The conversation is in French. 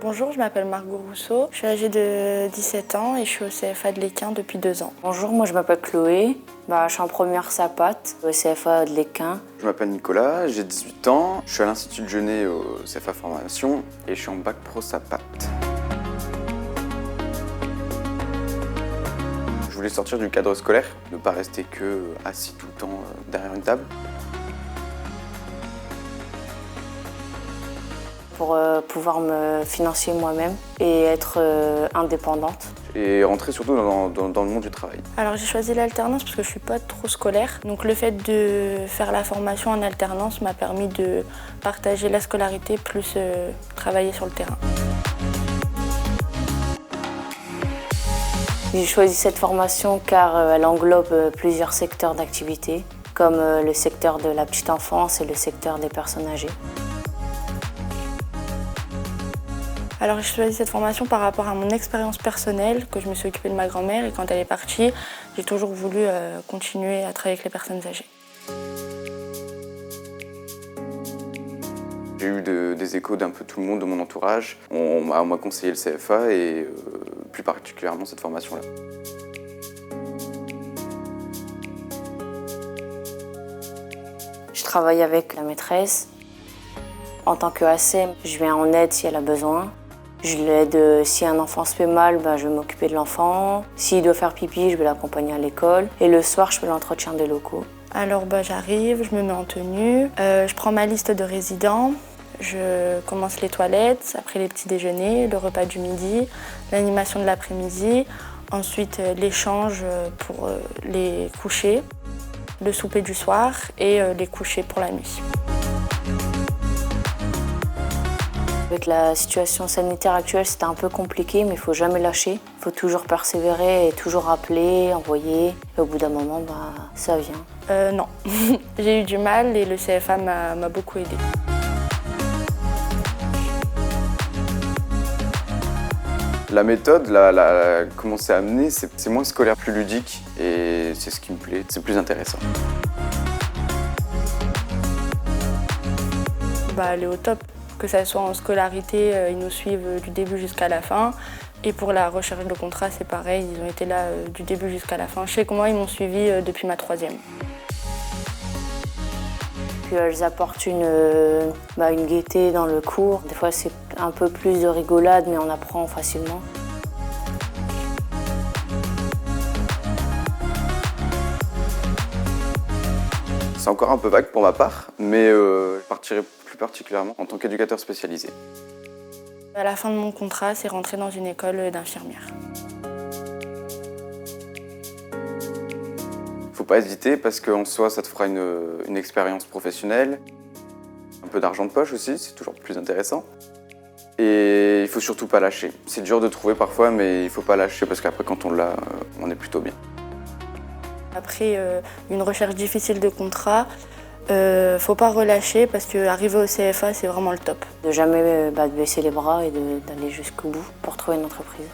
Bonjour, je m'appelle Margot Rousseau, je suis âgée de 17 ans et je suis au CFA de l'Équin depuis 2 ans. Bonjour, moi je m'appelle Chloé, je suis en première SAPAT au CFA de l'Équin. Je m'appelle Nicolas, j'ai 18 ans, je suis à l'Institut de Genève au CFA Formation et je suis en bac pro SAPAT. Je voulais sortir du cadre scolaire, ne pas rester que assis tout le temps derrière une table. Pour pouvoir me financer moi-même et être indépendante. Et rentrer surtout dans le monde du travail. Alors j'ai choisi l'alternance parce que je ne suis pas trop scolaire. Donc le fait de faire la formation en alternance m'a permis de partager la scolarité plus travailler sur le terrain. J'ai choisi cette formation car elle englobe plusieurs secteurs d'activité, comme le secteur de la petite enfance et le secteur des personnes âgées. Alors j'ai choisi cette formation par rapport à mon expérience personnelle, que je me suis occupée de ma grand-mère et quand elle est partie, j'ai toujours voulu continuer à travailler avec les personnes âgées. J'ai eu des échos d'un peu tout le monde de mon entourage. On m'a conseillé le CFA et plus particulièrement cette formation-là. Je travaille avec la maîtresse. En tant qu'AC, je viens en aide si elle a besoin. Je l'aide si un enfant se fait mal, je vais m'occuper de l'enfant. S'il doit faire pipi, je vais l'accompagner à l'école. Et le soir, je fais l'entretien des locaux. Alors j'arrive, je me mets en tenue, je prends ma liste de résidents, je commence les toilettes, après les petits déjeuners, le repas du midi, l'animation de l'après-midi, ensuite l'échange pour les couchers, le souper du soir et les couchers pour la nuit. Avec la situation sanitaire actuelle, c'était un peu compliqué, mais il ne faut jamais lâcher. Il faut toujours persévérer et toujours appeler, envoyer. Et au bout d'un moment, ça vient. Non, j'ai eu du mal et le CFA m'a beaucoup aidée. La méthode, comment c'est amené, c'est moins scolaire, plus ludique et c'est ce qui me plaît, c'est plus intéressant. Elle est au top. Que ça soit en scolarité, ils nous suivent du début jusqu'à la fin. Et pour la recherche de contrat, c'est pareil, ils ont été là du début jusqu'à la fin. Je sais que moi, ils m'ont suivi depuis ma 3e. Puis elles apportent une gaieté dans le cours. Des fois, c'est un peu plus de rigolade, mais on apprend facilement. C'est encore un peu vague pour ma part, mais je partirai plus particulièrement en tant qu'éducateur spécialisé. À la fin de mon contrat, c'est rentrer dans une école d'infirmière. Faut pas hésiter parce qu'en soi, ça te fera une expérience professionnelle, un peu d'argent de poche aussi, c'est toujours plus intéressant. Et il faut surtout pas lâcher. C'est dur de trouver parfois, mais il faut pas lâcher parce qu'après, quand on l'a, on est plutôt bien. Après une recherche difficile de contrat, faut pas relâcher parce qu'arriver au CFA, c'est vraiment le top. De jamais baisser les bras et d'aller jusqu'au bout pour trouver une entreprise.